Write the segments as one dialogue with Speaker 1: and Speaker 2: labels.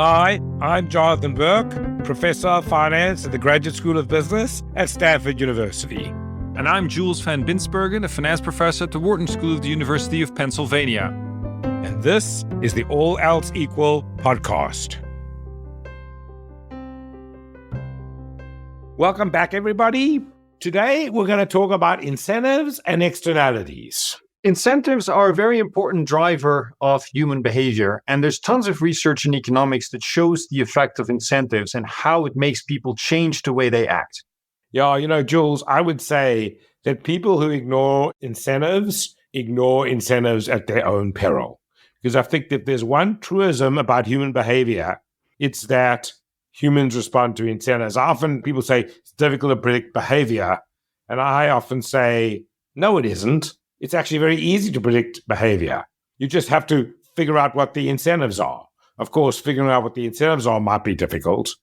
Speaker 1: Hi, I'm Jonathan Berk, Professor of Finance at the Graduate School of Business at Stanford University.
Speaker 2: And I'm Jules van Binsbergen, a finance professor at the Wharton School of the University of Pennsylvania.
Speaker 1: And this is the All Else Equal podcast. Welcome back, everybody. Today, we're going to talk about incentives and externalities.
Speaker 3: Incentives are a very important driver of human behavior, and there's tons of research in economics that shows the effect of incentives and how it makes people change the way they act.
Speaker 1: Yeah, Jules, I would say that people who ignore incentives at their own peril. Because I think that there's one truism about human behavior, it's that humans respond to incentives. Often people say it's difficult to predict behavior, and I often say, no, it isn't. It's actually very easy to predict behavior. You just have to figure out what the incentives are. Of course, figuring out what the incentives are might be difficult,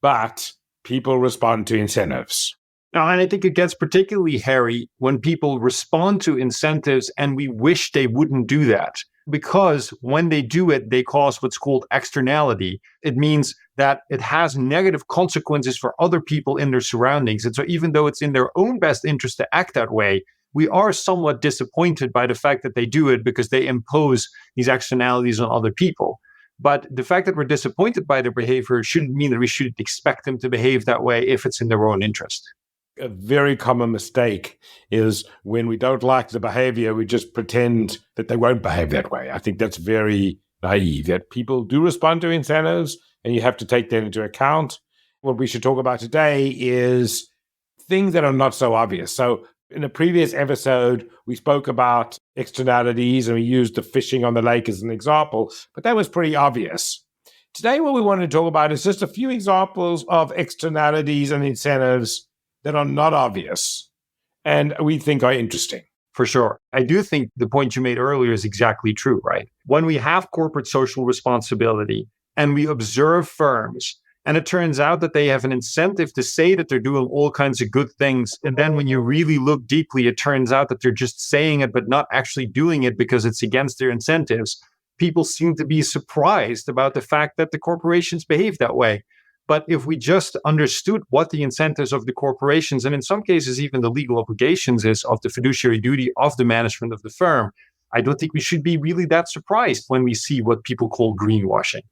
Speaker 1: but people respond to incentives.
Speaker 3: Now, and I think it gets particularly hairy when people respond to incentives and we wish they wouldn't do that. Because when they do it, they cause what's called externality. It means that it has negative consequences for other people in their surroundings. And so even though it's in their own best interest to act that way, we are somewhat disappointed by the fact that they do it because they impose these externalities on other people. But the fact that we're disappointed by their behavior shouldn't mean that we shouldn't expect them to behave that way if it's in their own interest.
Speaker 1: A very common mistake is when we don't like the behavior, we just pretend that they won't behave that way. I think that's very naive, that people do respond to incentives and you have to take that into account. What we should talk about today is things that are not so obvious. So in a previous episode, we spoke about externalities and we used the fishing on the lake as an example, but that was pretty obvious. Today, what we want to talk about is just a few examples of externalities and incentives that are not obvious and we think are interesting.
Speaker 3: For sure. I do think the point you made earlier is exactly true, right? When we have corporate social responsibility and we observe firms, and it turns out that they have an incentive to say that they're doing all kinds of good things. And then when you really look deeply, it turns out that they're just saying it, but not actually doing it because it's against their incentives. People seem to be surprised about the fact that the corporations behave that way. But if we just understood what the incentives of the corporations, and in some cases, even the legal obligations is of the fiduciary duty of the management of the firm, I don't think we should be really that surprised when we see what people call greenwashing.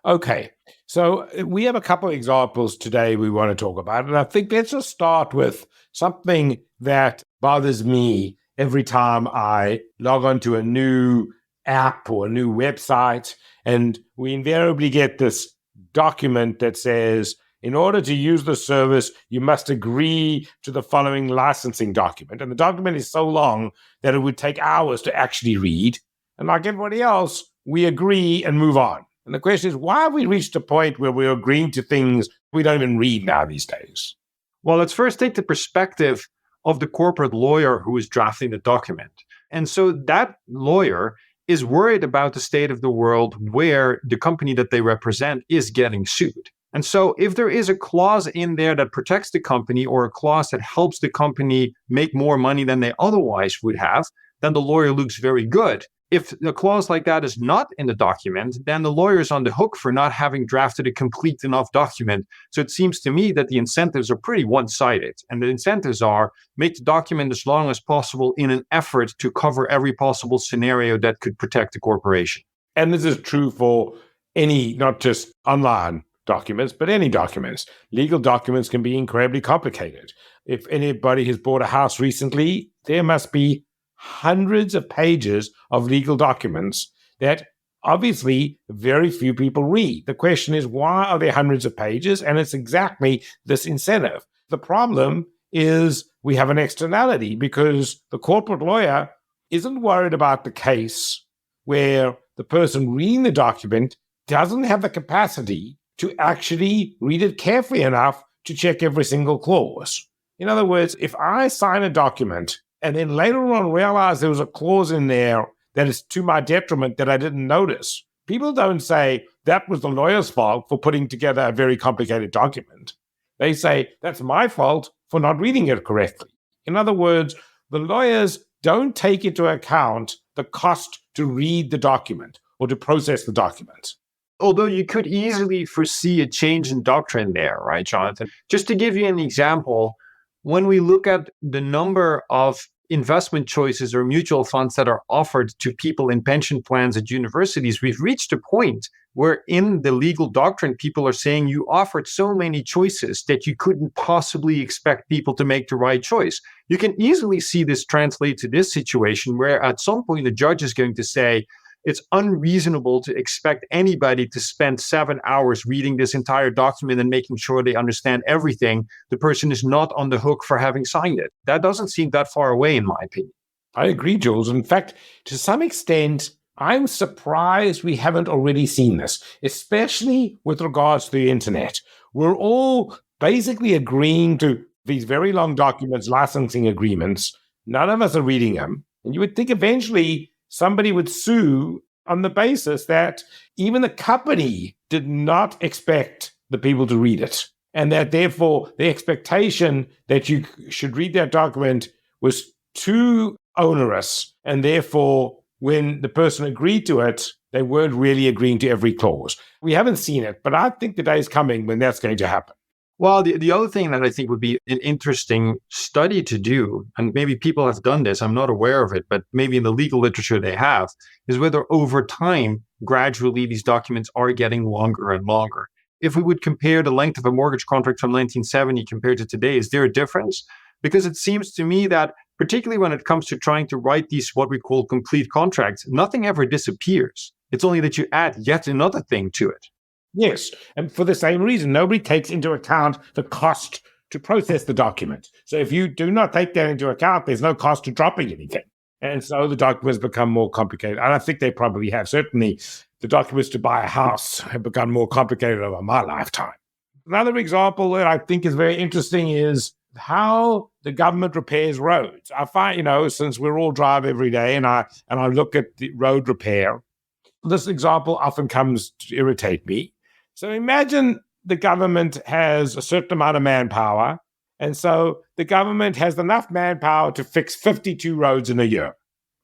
Speaker 1: Okay, so we have a couple of examples today we want to talk about. And I think let's just start with something that bothers me every time I log onto a new app or a new website. And we invariably get this document that says, in order to use the service, you must agree to the following licensing document. And the document is so long that it would take hours to actually read. And like everybody else, we agree and move on. And the question is, why have we reached a point where we're agreeing to things we don't even read now these days?
Speaker 3: Well, let's first take the perspective of the corporate lawyer who is drafting the document. And so that lawyer is worried about the state of the world where the company that they represent is getting sued. And so if there is a clause in there that protects the company or a clause that helps the company make more money than they otherwise would have, then the lawyer looks very good. If a clause like that is not in the document, then the lawyer is on the hook for not having drafted a complete enough document. So it seems to me that the incentives are pretty one-sided. And the incentives are make the document as long as possible in an effort to cover every possible scenario that could protect the corporation.
Speaker 1: And this is true for any, not just online documents, but any documents. Legal documents can be incredibly complicated. If anybody has bought a house recently, there must be hundreds of pages of legal documents that obviously very few people read. The question is, why are there hundreds of pages? And it's exactly this incentive. The problem is we have an externality because the corporate lawyer isn't worried about the case where the person reading the document doesn't have the capacity to actually read it carefully enough to check every single clause. In other words, if I sign a document and then later on realize there was a clause in there that is to my detriment that I didn't notice, people don't say that was the lawyer's fault for putting together a very complicated document. They say that's my fault for not reading it correctly. In other words, the lawyers don't take into account the cost to read the document or to process the document.
Speaker 3: Although you could easily foresee a change in doctrine there, right, Jonathan? Just to give you an example, when we look at the number of investment choices or mutual funds that are offered to people in pension plans at universities, we've reached a point where in the legal doctrine, people are saying you offered so many choices that you couldn't possibly expect people to make the right choice. You can easily see this translate to this situation where at some point the judge is going to say, it's unreasonable to expect anybody to spend 7 hours reading this entire document and making sure they understand everything. The person is not on the hook for having signed it. That doesn't seem that far away, in my opinion.
Speaker 1: I agree, Jules. In fact, to some extent, I'm surprised we haven't already seen this, especially with regards to the internet. We're all basically agreeing to these very long documents, licensing agreements. None of us are reading them. And you would think eventually somebody would sue on the basis that even the company did not expect the people to read it. And that therefore the expectation that you should read that document was too onerous. And therefore, when the person agreed to it, they weren't really agreeing to every clause. We haven't seen it, but I think the day is coming when that's going to happen.
Speaker 3: Well, the other thing that I think would be an interesting study to do, and maybe people have done this, I'm not aware of it, but maybe in the legal literature they have, is whether over time, gradually these documents are getting longer and longer. If we would compare the length of a mortgage contract from 1970 compared to today, is there a difference? Because it seems to me that particularly when it comes to trying to write these what we call complete contracts, nothing ever disappears. It's only that you add yet another thing to it.
Speaker 1: Yes, and for the same reason, nobody takes into account the cost to process the document. So if you do not take that into account, there's no cost to dropping anything. And so the documents become more complicated. And I think they probably have. Certainly, the documents to buy a house have become more complicated over my lifetime. Another example that I think is very interesting is how the government repairs roads. I find, since we're all drive every day and I look at the road repair, this example often comes to irritate me. So imagine the government has a certain amount of manpower, and so the government has enough manpower to fix 52 roads in a year.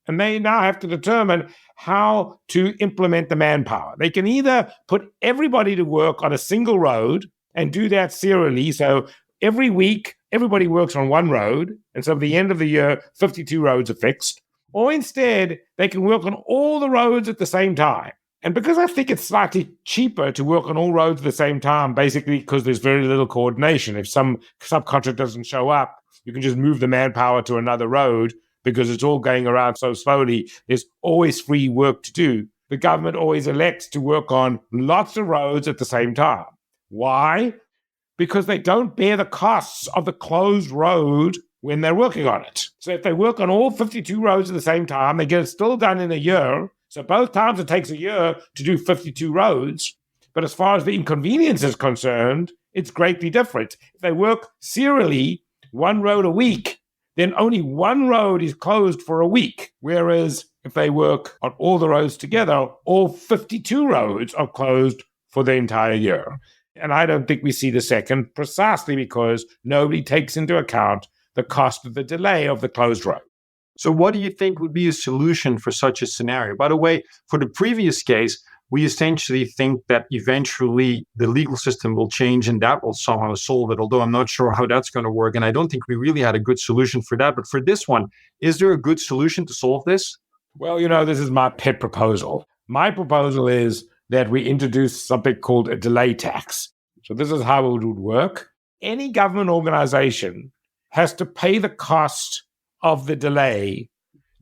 Speaker 1: And they now have to determine how to implement the manpower. They can either put everybody to work on a single road and do that serially. So every week, everybody works on one road, and so at the end of the year, 52 roads are fixed. Or instead, they can work on all the roads at the same time. And because I think it's slightly cheaper to work on all roads at the same time, basically because there's very little coordination. If some subcontractor doesn't show up, you can just move the manpower to another road because it's all going around so slowly. There's always free work to do. The government always elects to work on lots of roads at the same time. Why? Because they don't bear the costs of the closed road when they're working on it. So if they work on all 52 roads at the same time, they get it still done in a year. So both times it takes a year to do 52 roads. But as far as the inconvenience is concerned, it's greatly different. If they work serially, one road a week, then only one road is closed for a week. Whereas if they work on all the roads together, all 52 roads are closed for the entire year. And I don't think we see the second, precisely because nobody takes into account the cost of the delay of the closed road.
Speaker 3: So what do you think would be a solution for such a scenario? By the way, for the previous case, we essentially think that eventually the legal system will change and that will somehow solve it, although I'm not sure how that's going to work. And I don't think we really had a good solution for that. But for this one, is there a good solution to solve this?
Speaker 1: Well, this is my pet proposal. My proposal is that we introduce something called a delay tax. So this is how it would work. Any government organization has to pay the cost of the delay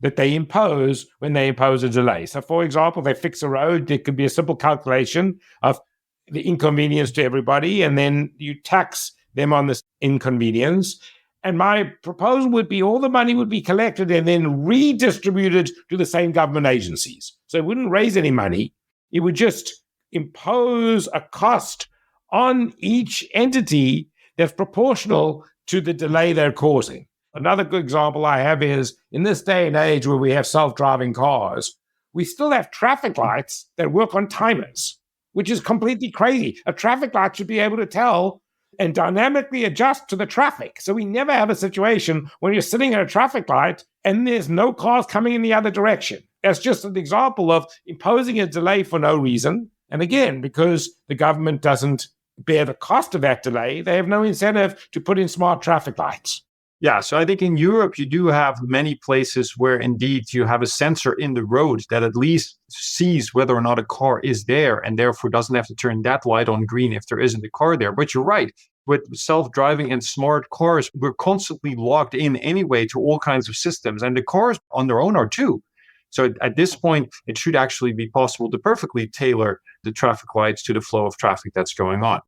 Speaker 1: that they impose when they impose a delay. So, for example, they fix a road, there could be a simple calculation of the inconvenience to everybody, and then you tax them on this inconvenience. And my proposal would be all the money would be collected and then redistributed to the same government agencies. So it wouldn't raise any money. It would just impose a cost on each entity that's proportional to the delay they're causing. Another good example I have is in this day and age where we have self-driving cars, we still have traffic lights that work on timers, which is completely crazy. A traffic light should be able to tell and dynamically adjust to the traffic. So we never have a situation when you're sitting at a traffic light and there's no cars coming in the other direction. That's just an example of imposing a delay for no reason And again, because the government doesn't bear the cost of that delay, they have no incentive to put in smart traffic lights.
Speaker 3: Yeah, so I think in Europe, you do have many places where indeed you have a sensor in the road that at least sees whether or not a car is there and therefore doesn't have to turn that light on green if there isn't a car there. But you're right, with self-driving and smart cars, we're constantly logged in anyway to all kinds of systems, and the cars on their own are too. So at this point, it should actually be possible to perfectly tailor the traffic lights to the flow of traffic that's going on.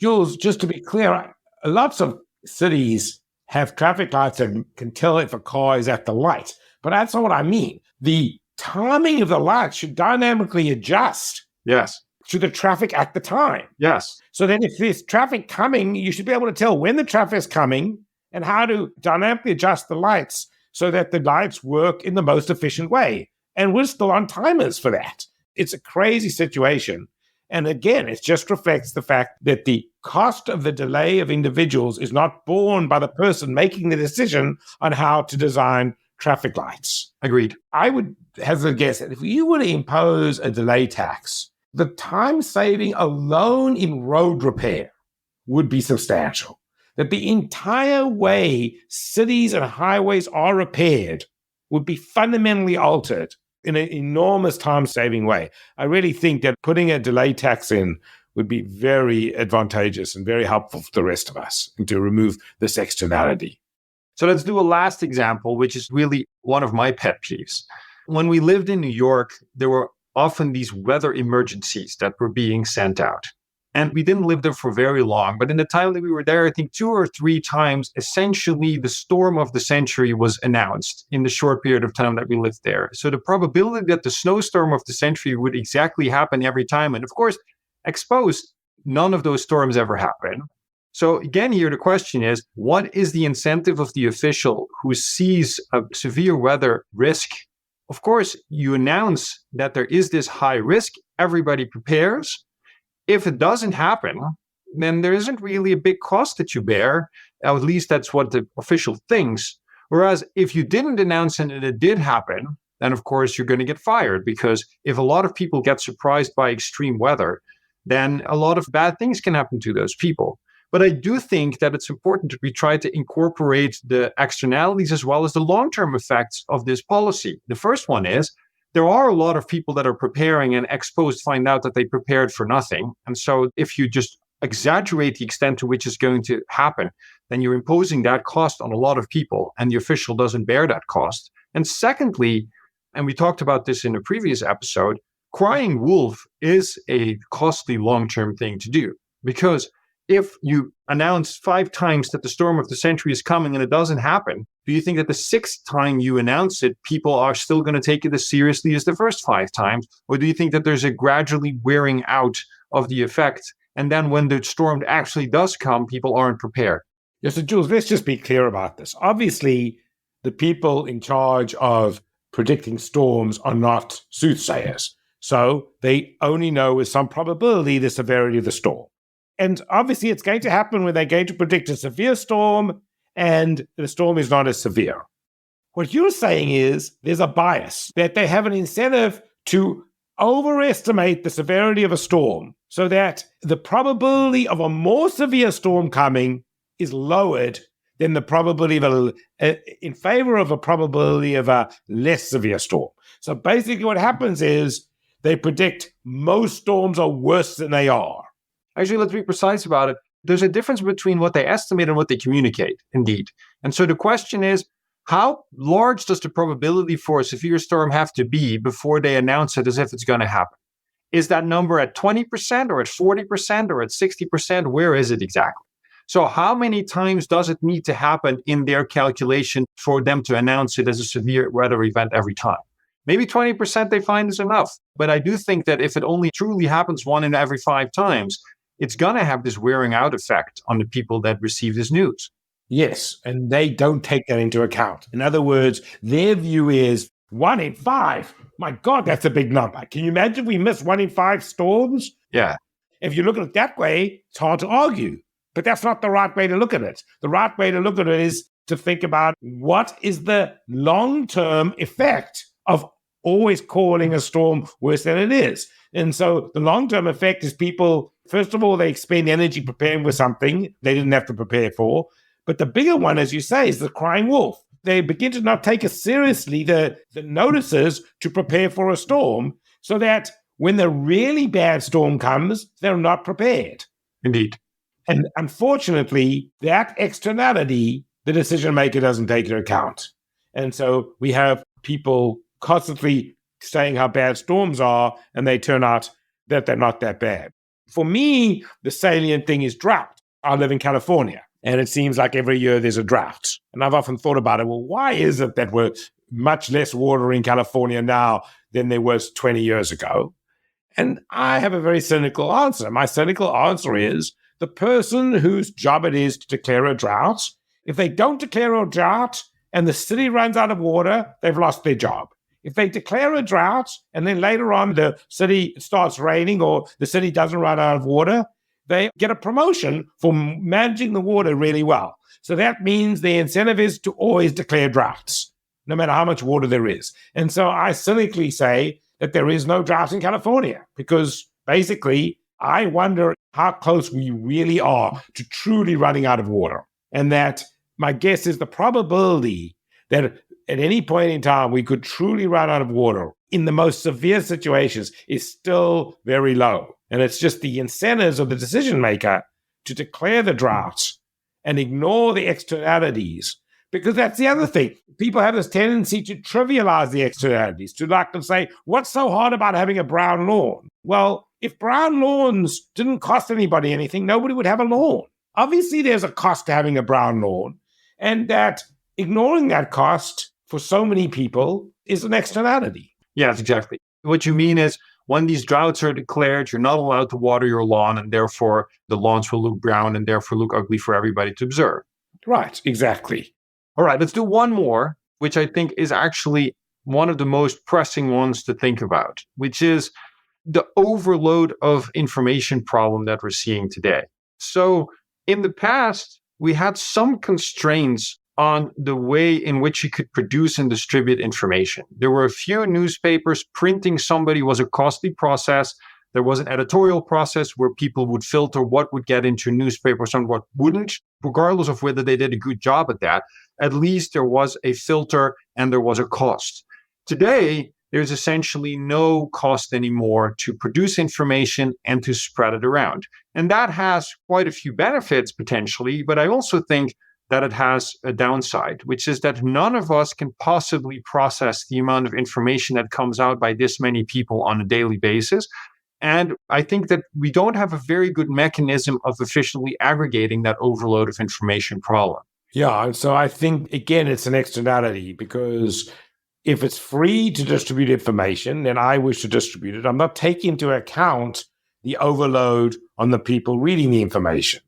Speaker 1: Jules, just to be clear, lots of cities have traffic lights that can tell if a car is at the light. But that's not what I mean. The timing of the light should dynamically adjust
Speaker 3: Yes.
Speaker 1: to the traffic at the time.
Speaker 3: Yes.
Speaker 1: So then if there's traffic coming, you should be able to tell when the traffic is coming and how to dynamically adjust the lights so that the lights work in the most efficient way. And we're still on timers for that. It's a crazy situation. And again, it just reflects the fact that the cost of the delay of individuals is not borne by the person making the decision on how to design traffic lights.
Speaker 3: Agreed.
Speaker 1: I would hazard a guess that if you were to impose a delay tax, the time saving alone in road repair would be substantial. That the entire way cities and highways are repaired would be fundamentally altered in an enormous time-saving way. I really think that putting a delay tax in would be very advantageous and very helpful for the rest of us and to remove this externality.
Speaker 3: So let's do a last example, which is really one of my pet peeves. When we lived in New York, there were often these weather emergencies that were being sent out. And we didn't live there for very long, but in the time that we were there, I think 2 or 3 times, essentially the storm of the century was announced in the short period of time that we lived there. So the probability that the snowstorm of the century would exactly happen every time, and of course, exposed, none of those storms ever happen. So again, here the question is, what is the incentive of the official who sees a severe weather risk? Of course, you announce that there is this high risk, everybody prepares. If it doesn't happen, then there isn't really a big cost that you bear. At least that's what the official thinks. Whereas if you didn't announce it and it did happen, then of course you're going to get fired, because if a lot of people get surprised by extreme weather, then a lot of bad things can happen to those people. But I do think that it's important that we try to incorporate the externalities as well as the long-term effects of this policy. The first one is, there are a lot of people that are preparing and exposed find out that they prepared for nothing. And so if you just exaggerate the extent to which it's going to happen, then you're imposing that cost on a lot of people, and the official doesn't bear that cost. And secondly, and we talked about this in a previous episode, crying wolf is a costly long-term thing to do, because if you announce 5 times that the storm of the century is coming and it doesn't happen, do you think that the 6th time you announce it, people are still going to take it as seriously as the first 5 times? Or do you think that there's a gradually wearing out of the effect, and then when the storm actually does come, people aren't prepared?
Speaker 1: Yes, so Jules, let's just be clear about this. Obviously, the people in charge of predicting storms are not soothsayers. So they only know with some probability the severity of the storm. And obviously, it's going to happen when they're going to predict a severe storm and the storm is not as severe. What you're saying is there's a bias, that they have an incentive to overestimate the severity of a storm so that the probability of a more severe storm coming is lowered than the probability of in favor of a probability of a less severe storm. So basically what happens is they predict most storms are worse than they are.
Speaker 3: Actually, let's be precise about it. There's a difference between what they estimate and what they communicate, indeed. And so the question is, how large does the probability for a severe storm have to be before they announce it as if it's going to happen? Is that number at 20% or at 40% or at 60%? Where is it exactly? So how many times does it need to happen in their calculation for them to announce it as a severe weather event every time? Maybe 20% they find is enough. But I do think that if it only truly happens 1 in every 5 times, it's going to have this wearing out effect on the people that receive this news.
Speaker 1: Yes, and they don't take that into account. In other words, their view is 1 in 5. My God, that's a big number. Can you imagine if we miss 1 in 5 storms?
Speaker 3: Yeah.
Speaker 1: If you look at it that way, it's hard to argue. But that's not the right way to look at it. The right way to look at it is to think about what is the long-term effect of always calling a storm worse than it is. And so the long-term effect is people, first of all, they expend energy preparing for something they didn't have to prepare for. But the bigger one, as you say, is the crying wolf. They begin to not take as seriously the notices to prepare for a storm, so that when the really bad storm comes, they're not prepared.
Speaker 3: Indeed.
Speaker 1: And unfortunately, that externality, the decision maker doesn't take into account. And so we have people constantly saying how bad storms are, and they turn out that they're not that bad. For me, the salient thing is drought. I live in California, and it seems like every year there's a drought. And I've often thought about it, well, why is it that we're much less water in California now than there was 20 years ago? And I have a very cynical answer. My cynical answer is the person whose job it is to declare a drought, if they don't declare a drought and the city runs out of water, they've lost their job. If they declare a drought and then later on the city starts raining or the city doesn't run out of water, they get a promotion for managing the water really well. So that means the incentive is to always declare droughts, no matter how much water there is. And so I cynically say that there is no drought in California, because basically I wonder how close we really are to truly running out of water. And that my guess is the probability that at any point in time we could truly run out of water in the most severe situations is still very low. And it's just the incentives of the decision maker to declare the drought and ignore the externalities. Because that's the other thing. People have this tendency to trivialize the externalities, to like to say, what's so hard about having a brown lawn? Well, if brown lawns didn't cost anybody anything, nobody would have a lawn. Obviously, there's a cost to having a brown lawn, and that ignoring that cost for so many people is an externality.
Speaker 3: Yes, exactly. What you mean is when these droughts are declared, you're not allowed to water your lawn, and therefore the lawns will look brown and therefore look ugly for everybody to observe.
Speaker 1: Right, exactly.
Speaker 3: All right, let's do one more, which I think is actually one of the most pressing ones to think about, which is the overload of information problem that we're seeing today. So in the past, we had some constraints on the way in which you could produce and distribute information. There were a few newspapers. Printing somebody was a costly process. There was an editorial process where people would filter what would get into newspapers and what wouldn't, regardless of whether they did a good job at that. At least there was a filter and there was a cost. Today, there's essentially no cost anymore to produce information and to spread it around. And that has quite a few benefits potentially, but I also think that it has a downside, which is that none of us can possibly process the amount of information that comes out by this many people on a daily basis. And I think that we don't have a very good mechanism of efficiently aggregating that overload of information problem.
Speaker 1: Yeah, and so I think, again, it's an externality, because if it's free to distribute information, then I wish to distribute it. I'm not taking into account the overload on the people reading the information.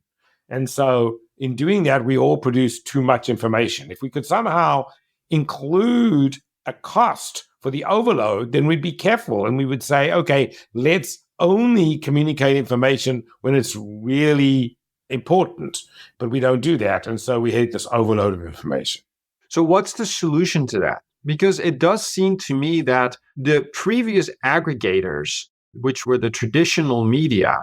Speaker 1: And so in doing that, we all produce too much information. If we could somehow include a cost for the overload, then we'd be careful and we would say, okay, let's only communicate information when it's really important. But we don't do that. And so we hit this overload of information.
Speaker 3: So what's the solution to that? Because it does seem to me that the previous aggregators, which were the traditional media,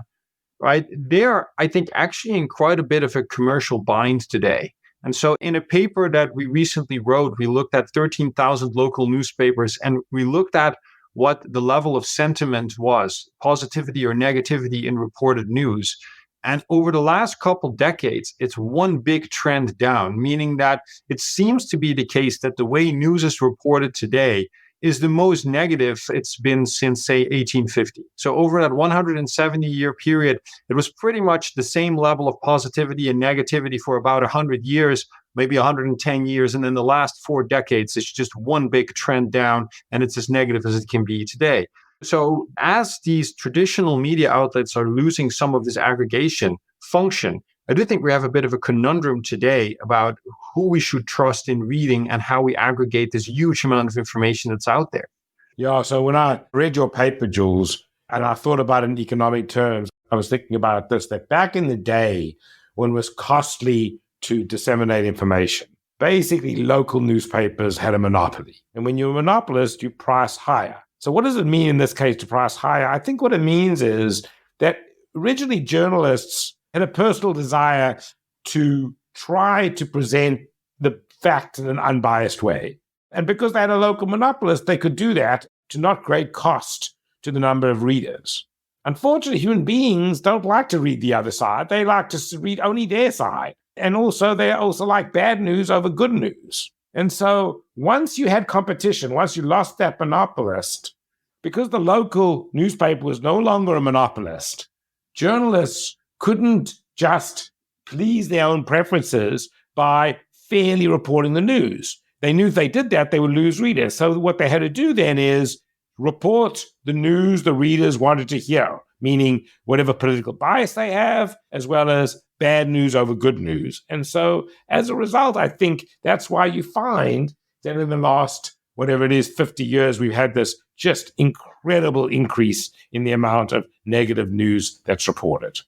Speaker 3: right, they're, I think, actually in quite a bit of a commercial bind today. And so in a paper that we recently wrote, we looked at 13,000 local newspapers and we looked at what the level of sentiment was, positivity or negativity in reported news. And over the last couple decades, it's one big trend down, meaning that it seems to be the case that the way news is reported today is the most negative it's been since, say, 1850. So over that 170-year period, it was pretty much the same level of positivity and negativity for about 100 years, maybe 110 years. And in the last 4 decades, it's just one big trend down, and it's as negative as it can be today. So as these traditional media outlets are losing some of this aggregation function, I do think we have a bit of a conundrum today about who we should trust in reading and how we aggregate this huge amount of information that's out there.
Speaker 1: Yeah, so when I read your paper, Jules, and I thought about it in economic terms, I was thinking about this, that back in the day when it was costly to disseminate information, basically local newspapers had a monopoly. And when you're a monopolist, you price higher. So what does it mean in this case to price higher? I think what it means is that originally journalists had a personal desire to try to present the facts in an unbiased way. And because they had a local monopolist, they could do that to not great cost to the number of readers. Unfortunately, human beings don't like to read the other side. They like to read only their side. And also, they also like bad news over good news. And so once you had competition, once you lost that monopolist, because the local newspaper was no longer a monopolist, journalists couldn't just please their own preferences by fairly reporting the news. They knew if they did that, they would lose readers. So what they had to do then is report the news the readers wanted to hear, meaning whatever political bias they have, as well as bad news over good news. And so as a result, I think that's why you find that in the last, whatever it is, 50 years, we've had this just incredible increase in the amount of negative news that's reported.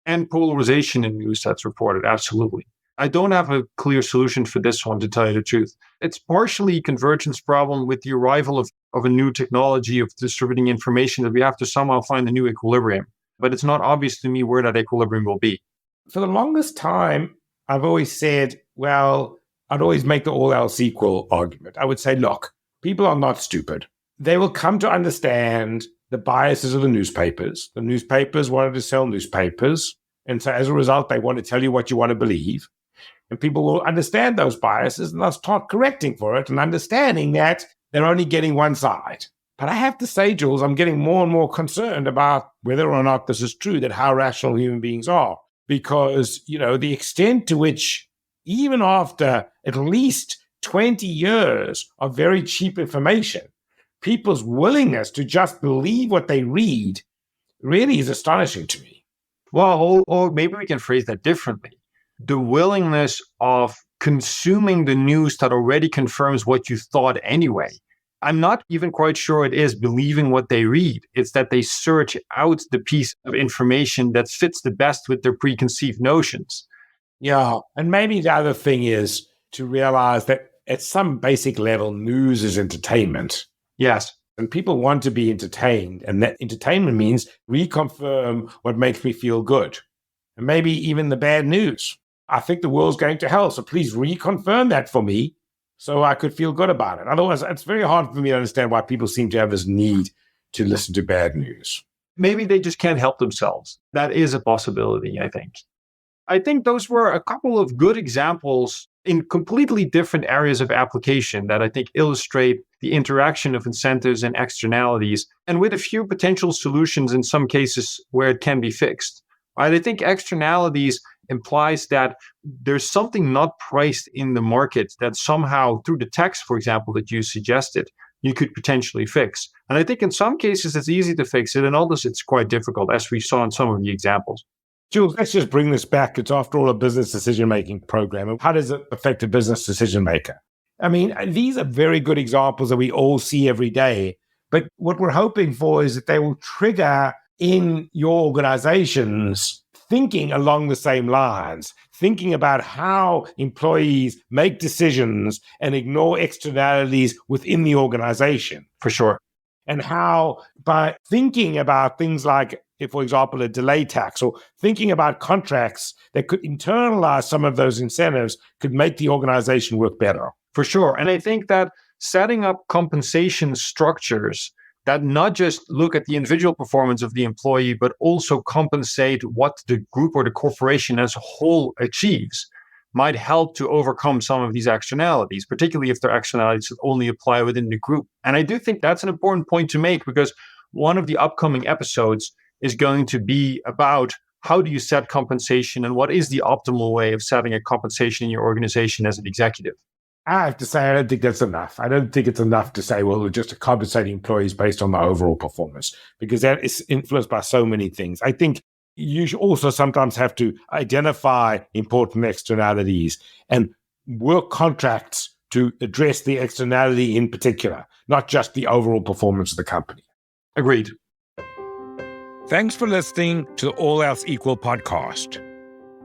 Speaker 3: And polarization in news that's reported, absolutely. I don't have a clear solution for this one, to tell you the truth. It's partially a convergence problem with the arrival of a new technology of distributing information that we have to somehow find a new equilibrium. But it's not obvious to me where that equilibrium will be.
Speaker 1: For the longest time, I've always said, well, I'd always make the all else equal argument. I would say, look, people are not stupid. They will come to understand the biases of the newspapers. The newspapers wanted to sell newspapers. And so as a result, they want to tell you what you want to believe. And people will understand those biases and they'll start correcting for it and understanding that they're only getting one side. But I have to say, Jules, I'm getting more and more concerned about whether or not this is true, that how rational human beings are. Because, the extent to which, even after at least 20 years of very cheap information, people's willingness to just believe what they read really is astonishing to me.
Speaker 3: Well, or maybe we can phrase that differently. The willingness of consuming the news that already confirms what you thought anyway. I'm not even quite sure it is believing what they read. It's that they search out the piece of information that fits the best with their preconceived notions.
Speaker 1: Yeah, and maybe the other thing is to realize that at some basic level, news is entertainment.
Speaker 3: Yes.
Speaker 1: And people want to be entertained. And that entertainment means reconfirm what makes me feel good. And maybe even the bad news. I think the world's going to hell, so please reconfirm that for me so I could feel good about it. Otherwise, it's very hard for me to understand why people seem to have this need to listen to bad news.
Speaker 3: Maybe they just can't help themselves. That is a possibility, I think. I think those were a couple of good examples in completely different areas of application that I think illustrate the interaction of incentives and externalities, and with a few potential solutions in some cases where it can be fixed. Right? I think externalities implies that there's something not priced in the market that somehow, through the text, for example, that you suggested, you could potentially fix. And I think in some cases it's easy to fix it, and others it's quite difficult, as we saw in some of the examples.
Speaker 1: Jules, let's just bring this back. It's after all a business decision-making program. How does it affect a business decision maker? I mean, these are very good examples that we all see every day. But what we're hoping for is that they will trigger in your organizations thinking along the same lines, thinking about how employees make decisions and ignore externalities within the organization.
Speaker 3: For sure.
Speaker 1: And how by thinking about things like, for example, a delay tax, or thinking about contracts that could internalize some of those incentives could make the organization work better.
Speaker 3: For sure. And I think that setting up compensation structures that not just look at the individual performance of the employee, but also compensate what the group or the corporation as a whole achieves, might help to overcome some of these externalities, particularly if they're externalities that only apply within the group. And I do think that's an important point to make, because one of the upcoming episodes is going to be about how do you set compensation and what is the optimal way of setting a compensation in your organization as an executive.
Speaker 1: I have to say, I don't think that's enough. I don't think it's enough to say, well, we're just compensating employees based on the overall performance, because that is influenced by so many things. I think you should also sometimes have to identify important externalities and work contracts to address the externality in particular, not just the overall performance of the company.
Speaker 3: Agreed.
Speaker 1: Thanks for listening to the All Else Equal podcast.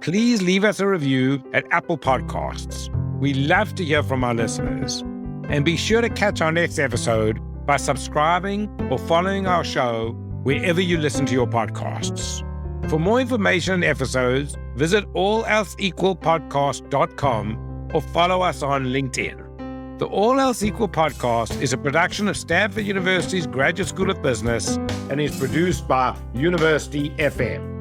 Speaker 1: Please leave us a review at Apple Podcasts We love to hear from our listeners. And be sure to catch our next episode by subscribing or following our show wherever you listen to your podcasts. For more information and episodes, visit allelseequalpodcast.com or follow us on LinkedIn. The All Else Equal podcast is a production of Stanford University's Graduate School of Business and is produced by University FM.